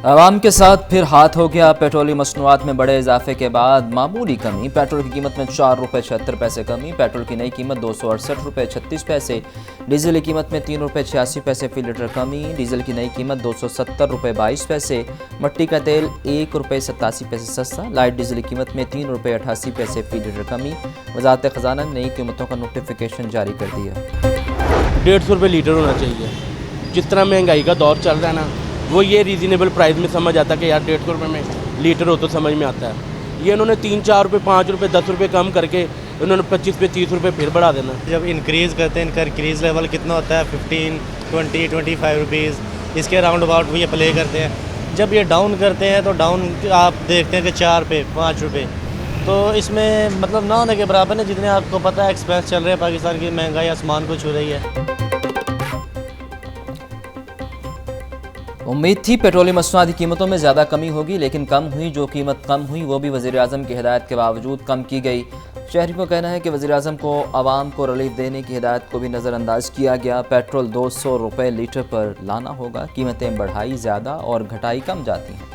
आवाम के साथ फिर हाथ हो गया। पेट्रोलियम मसनूआत में बड़े इजाफे के बाद मामूली कमी। पेट्रोल की कीमत में 4 रुपये 76 पैसे कमी। पेट्रोल की नई कीमत 268 रुपये 36 पैसे। डीजल की कीमत में 3 रुपये 86 पैसे फी लीटर कमी। डीजल की नई कीमत 270 रुपये 22 पैसे। मट्टी का तेल 1 रुपये 87 पैसे सस्ता। लाइट डीजल की कीमत में 3 रुपये 88 पैसे फी लीटर कमी। वजारत खजाना ने नई कीमतों का नोटिफिकेशन जारी कर दिया। 150 रुपये लीटर होना चाहिए। जिस तरह महंगाई का दौर चल रहा है ना, वो ये रीज़नेबल प्राइस में समझ आता है कि यार 150 रुपये में लीटर हो तो समझ में आता है। ये इन्होंने 3-4 रुपये 5 रुपये 10 रुपये कम करके इन्होंने 25 पे 30 रुपये फिर बढ़ा देना। जब इंक्रीज़ करते हैं, इनका इंक्रीज़ लेवल कितना होता है 15, 20, 25 रुपीज़, इसके राउंड अबाउट वो ये प्ले करते हैं। जब ये डाउन करते हैं तो डाउन आप देखते हैं कि 4 पे 5 रुपये, तो इसमें मतलब ना होने के बराबर है। जितने आपको पता है एक्सपेंस चल रहे हैं, पाकिस्तान की महंगाई आसमान को छू रही है। उम्मीद थी पेट्रोलियम मसनूआत की कीमतों में ज़्यादा कमी होगी, लेकिन कम हुई। जो कीमत कम हुई वो भी वज़ीर आज़म की हिदायत के बावजूद कम की गई। शहरियों का कहना है कि वज़ीर आज़म को आवाम को रिलीफ देने की हिदायत को भी नज़रअंदाज किया गया। पेट्रोल 200 रुपये लीटर पर लाना होगा। कीमतें बढ़ाई ज़्यादा और घटाई कम जाती हैं।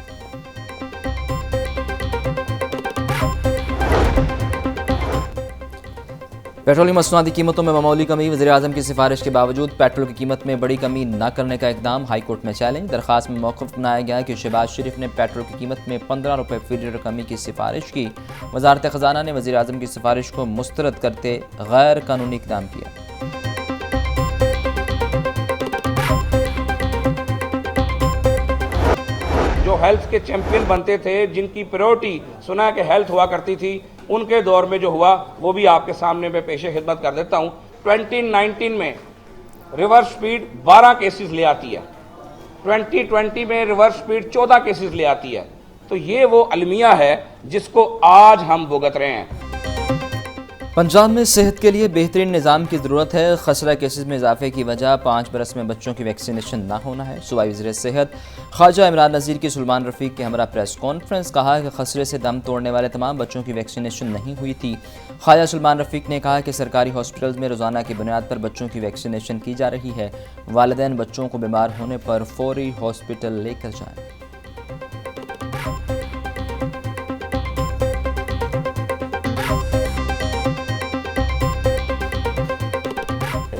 पेट्रोलियम मसनूआत की कीमतों में मामूली कमी। वज़ीर आज़म की सिफारिश के बावजूद पेट्रोल की कीमत में बड़ी कमी न करने का इकदाम। हाई कोर्ट में चैलेंज। दरख्वास्त में मौक़िफ़ बनाया गया कि शहबाज शरीफ ने पेट्रोल की कीमत में 15 रुपये फी लीटर कमी की सिफारिश की। वज़ारत ख़ज़ाना ने वज़ीर आज़म की सिफारिश को मुस्तरद करते गैर कानूनी इकदाम किया। जो हेल्थ के चैंपियन बनते थे, जिनकी प्रायोरिटी सुना कि हेल्थ हुआ करती थी, उनके दौर में जो हुआ वो भी आपके सामने मैं पेशे खिदमत कर देता हूँ। 2019 में रिवर्स स्पीड 12 केसेस ले आती है, 2020 में रिवर्स स्पीड 14 केसेस ले आती है। तो ये वो अलमिया है जिसको आज हम भुगत रहे हैं। पंजाब में सेहत के लिए बेहतरीन निज़ाम की ज़रूरत है। खसरा केसेस में इजाफे की वजह 5 बरस में बच्चों की वैक्सीनेशन ना होना है। सूबाई वज़ीर सेहत ख्वाजा इमरान नज़ीर की सुलेमान रफ़ीक के हमरा प्रेस कॉन्फ्रेंस। कहा कि खसरे से दम तोड़ने वाले तमाम बच्चों की वैक्सीनेशन नहीं हुई थी। ख्वाजा सुलेमान रफ़ीक ने कहा कि सरकारी हॉस्पिटल्स में रोज़ाना की बुनियाद पर बच्चों की वैक्सीनेशन की जा रही है। वालिदैन बच्चों को बीमार होने पर फौरी हॉस्पिटल लेकर जाएँ।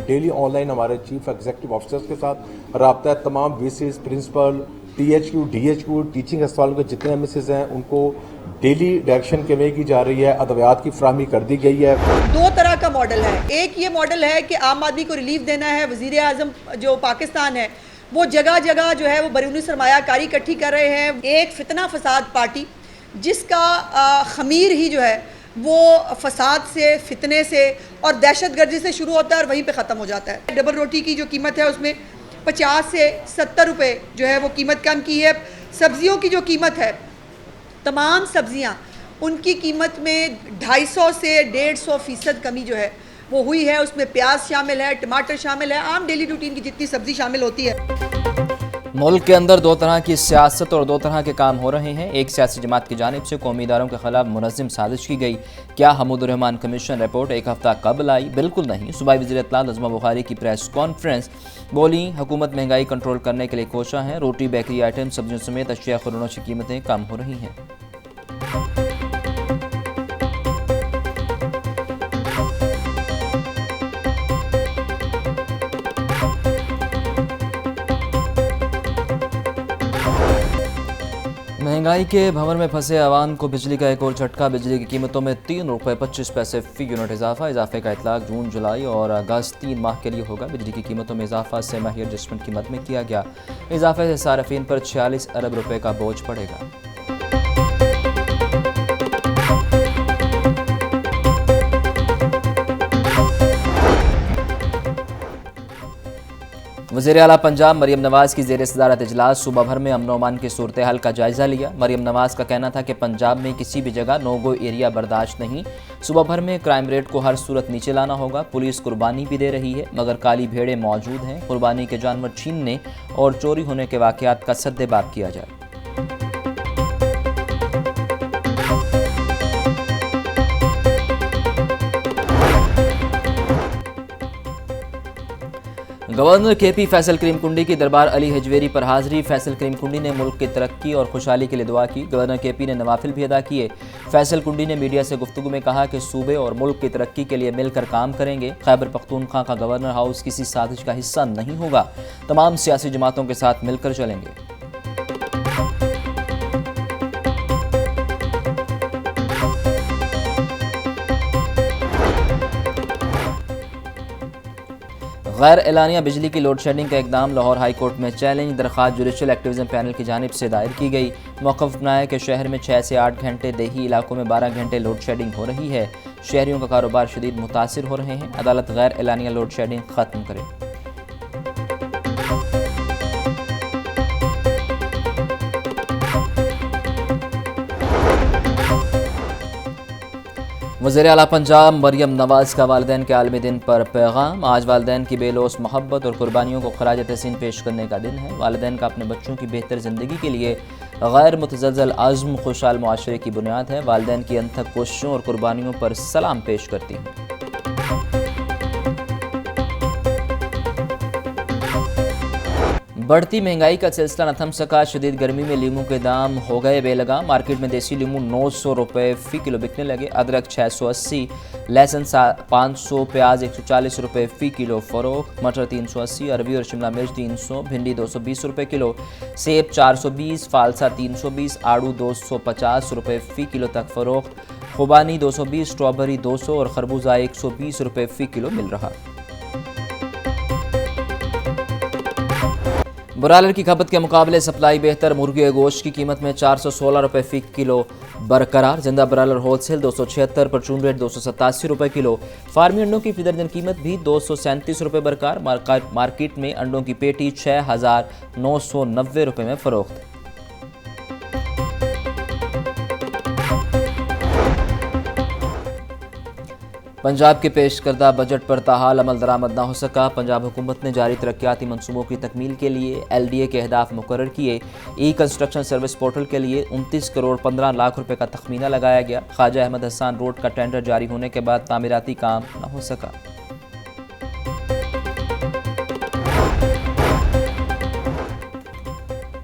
डेली ऑनलाइन हमारे चीफ एग्जीक्यूटिव ऑफिसर्स के साथ रब्ता है। तमाम VCs, principal, THQ, DHQ, teaching अस्पतालों के जितने एमएसएस हैं उनको डेली डायरेक्शन कन्वे की जा रही है। अद्वियात की फराहमी कर दी गई है। 2 तरह का मॉडल है। एक ये मॉडल है कि आम आदमी को रिलीफ देना है। वज़ीर आज़म जो पाकिस्तान है वो जगह जगह जो है वो बैरूनी सरमायाकारी इकट्ठी कर रहे हैं। एक फितना फसाद पार्टी जिसका खमीर ही जो है वो फसाद से, फितने से और दहशतगर्दी से शुरू होता है और वहीं पे ख़त्म हो जाता है। डबल रोटी की जो कीमत है उसमें 50 से 70 रुपये जो है वो कीमत कम की है। सब्ज़ियों की जो कीमत है, तमाम सब्ज़ियाँ उनकी कीमत में 250 से 150% कमी जो है वो हुई है। उसमें प्याज शामिल है, टमाटर शामिल है, आम डेली रूटीन की जितनी सब्ज़ी शामिल होती है। मुल्क के अंदर 2 तरह की सियासत और 2 तरह के काम हो रहे हैं। एक सियासी जमात की जानिब से कौमी इदारों के खिलाफ मुनज़्ज़म साजिश की गई। क्या हमूदुर रहमान कमीशन रिपोर्ट एक हफ्ता कबल आई? बिल्कुल नहीं। सूबाई वज़ीर इत्तला नज़मा बुखारी की प्रेस कॉन्फ्रेंस। बोली, हुकूमत महंगाई कंट्रोल करने के लिए कोशा है। रोटी, बेकरी आइटम, सब्जियों समेत अशिया खुरानोश की कीमतें कम हो रही हैं। महंगाई के भंवर में फंसे अवाम को बिजली का एक और झटका। बिजली की कीमतों में 3 रुपये 25 पैसे फ़ी यूनिट इजाफे का इतलाक जून, जुलाई और अगस्त 3 माह के लिए होगा। बिजली की कीमतों में इजाफा से माही एडजस्टमेंट की मद में किया गया। इजाफे से सार्फिन पर 46 अरब रुपये का बोझ पड़ेगा। वज़ीर आला पंजाब मरीम नवाज़ की ज़ेर सदारत इजलास। सूबा भर में अमन अमान की सूरत हाल का जायज़ा लिया। मरीम नवाज़ का कहना था कि पंजाब में किसी भी जगह नो गो एरिया बर्दाश्त नहीं। सूबा भर में क्राइम रेट को हर सूरत नीचे लाना होगा। पुलिस कुर्बानी भी दे रही है मगर काली भेड़ें मौजूद हैं। कुर्बानी के जानवर छीनने और चोरी होने के वाक़यात का सद्देबाब किया जाए। गवर्नर केपी फैसल करीमकुंडी की दरबार अली हजवेरी पर हाजिरी। फैसल करीमकुंडी ने मुल्क की तरक्की और खुशहाली के लिए दुआ की। गवर्नर केपी ने नवाफिल भी अदा किए। फैसल कुंडी ने मीडिया से गुफ्तगू में कहा कि सूबे और मुल्क की तरक्की के लिए मिलकर काम करेंगे। खैबर पख्तूनख्वा का गवर्नर हाउस किसी साजिश का हिस्सा नहीं होगा, तमाम सियासी जमातों के साथ मिलकर चलेंगे। गैर एलानिया बिजली की लोड शेडिंग का इकदाम लाहौर हाई कोर्ट में चैलेंज। दरख्वास्त जुडिशल एक्टिविज्म पैनल की जानिब से दायर की गई। मौक़िफ़ अपनाया कि शहर में 6 से 8 घंटे, देही इलाकों में 12 घंटे लोड शेडिंग हो रही है। शहरियों का कारोबार शदीद मुतासिर हो रहे हैं। अदालत गैर एलानिया लोड शेडिंग ख़त्म करे। वज़ीर आला पंजाब मरियम नवाज़ का वालिदैन के आलमी दिन पर पैगाम। आज वालिदैन की बेलौस मोहब्बत और कुर्बानियों को खराज तहसीन पेश करने का दिन है। वालिदैन का अपने बच्चों की बेहतर ज़िंदगी के लिए गैर मुतज़लज़ल आज़्म खुशहाल मुआशरे की बुनियाद है। वालिदैन की अनथक कोशिशों और कुर्बानियों पर सलाम पेश करती हूँ। बढ़ती महंगाई का सिलसिला न थम सका। शदीद गर्मी में लीमू के दाम हो गए बेलगाम। मार्केट में देसी लीमू 900 रुपये फ़ी किलो बिकने लगे। अदरक 680, लहसुन 500, प्याज 140 रुपये फ़ी किलो फ़रोख्त। मटर 380, अरबी और शिमला मिर्च 300, भिंडी 220 रुपये किलो, सेब 420, फालसा 320, आड़ू 250 रुपये फ़ी किलो तक फ़रोख्त। खुबानी 220, स्ट्रॉबेरी 200 और खरबूजा 120 रुपये फ़ी किलो मिल रहा। ब्रायलर की खपत के मुकाबले सप्लाई बेहतर। मुर्गी गोश्त की कीमत में 416 रुपये फ़ी किलो बरकरार। जिंदा ब्रायलर होलसेल 276, परचून रेट 287 रुपये किलो। फार्मी अंडों की फी दर्जन कीमत भी 237 रुपये बरकरार। मार्केट में अंडों की पेटी 6,990 रुपये में फ़रोख्त। पंजाब के पेश करदा बजट पर ताहाल अमल दरामद न हो सका। पंजाब हुकूमत ने जारी तरक्याती मनसूबों की तकमील के लिए LDA के अहदाफ मुकर्रर किए। ई कंस्ट्रक्शन सर्विस पोर्टल के लिए 29 करोड़ 15 लाख रुपए का तखमीना लगाया गया। ख्वाजा अहमद हसन रोड का टेंडर जारी होने के बाद तामीराती काम न हो सका।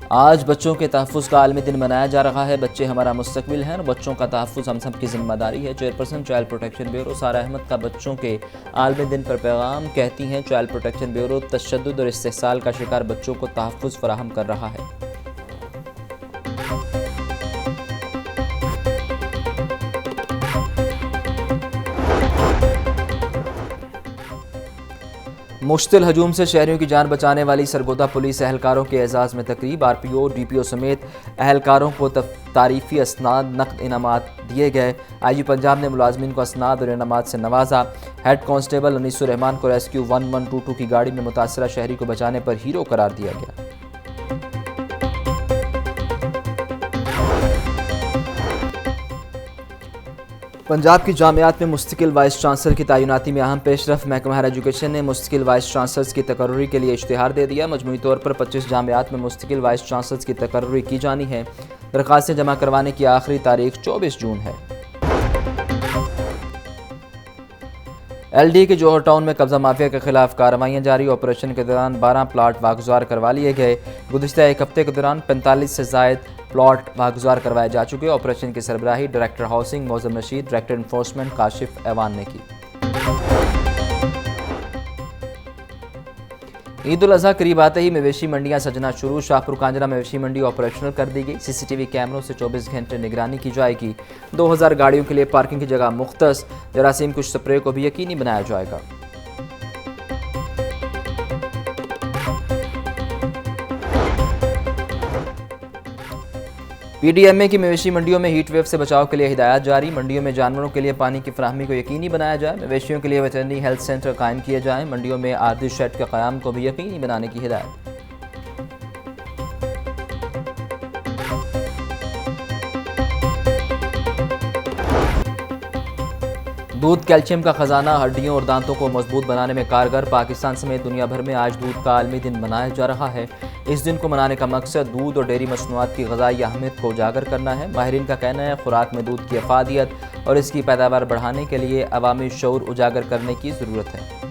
आज बच्चों के तहफ़्फ़ुज़ का आलमी दिन मनाया जा रहा है। बच्चे हमारा मुस्तकबिल हैं और बच्चों का तहफ़्फ़ुज़ हम सब की जिम्मेदारी है। चेयरपर्सन चाइल्ड प्रोटेक्शन ब्यूरो सारा अहमद का बच्चों के आलमी दिन पर पैगाम। कहती हैं चाइल्ड प्रोटेक्शन ब्यूरो तशद्दुद और इस्तेहसाल का शिकार बच्चों को तहफ़्फ़ुज़ फराहम कर रहा है। मुश्तिल हजूम से शहरियों की जान बचाने वाली सरगोदा पुलिस एहलकारों के एजाज़ में तकरीब। RPO DPO समेत एहलकारों को तारीफ़ी असनाद नकद इनामात दिए गए। IG पंजाब ने मुलाजमीन को असनाद और इनामात से नवाजा। हेड कांस्टेबल अनीसुर रहमान को रेस्क्यू 1122 की गाड़ी में मुतासरा शहरी को बचाने पर हीरो करार दिया गया। पंजाब की जामियात में मुस्तकिल वाइस चांसलर की तैनाती में अहम पेशरफ। महकमा हायर एजुकेशन ने मुस्तकिल वाइस चांसलर्स की तकर्री के लिए इश्तिहार दे दिया। मजमूई तौर पर 25 जामियात में मुस्तकिल वाइस चांसलर्स की तकर्री की जानी है। दरख्वास्तें जमा करवाने की आखिरी तारीख 24 जून है। LDA के जौहर टाउन में कब्जा माफिया के खिलाफ कार्रवाइयाँ जारी। ऑपरेशन के दौरान 12 प्लाट वागुजार करवा लिए गए। गुज़िश्ता एक हफ्ते के दौरान 45 से ज़ायद प्लॉट वागुजार करवाए जा चुके। ऑपरेशन की सरबराही director housing Mauzam Rashid, director enforcement Kashif ऐवान ने की। ईद उल अज़हा करीब आते ही मवेशी मंडियां सजना शुरू। शाहपुर कांजरा मवेशी मंडी ऑपरेशनल कर दी गई। CCTV कैमरों से 24 घंटे निगरानी की जाएगी। 2000 गाड़ियों के लिए पार्किंग की जगह मुख्तस। जरासीम कुछ स्प्रे को भी यकीनी बनाया जाएगा। PDMA की मवेशी मंडियों में हीट वेव से बचाव के लिए हिदायत जारी। मंडियों में जानवरों के लिए पानी की फराहमी को यकीनी बनाया जाए। मवेशियों के लिए वेटरनरी हेल्थ सेंटर कायम किए जाएं। मंडियों में आर्जी शेड के क़याम को भी यकीनी बनाने की हिदायत। दूध कैल्शियम का खजाना, हड्डियों और दांतों को मजबूत बनाने में कारगर। पाकिस्तान समेत दुनिया भर में आज दूध का आलमी दिन मनाया जा रहा है। इस दिन को मनाने का मकसद दूध और डेयरी मसनूआत की ग़िज़ाई अहमियत को उजागर करना है। माहिरीन का कहना है खुराक में दूध की अफादियत और इसकी पैदावार बढ़ाने के लिए अवामी शऊर उजागर करने की ज़रूरत है।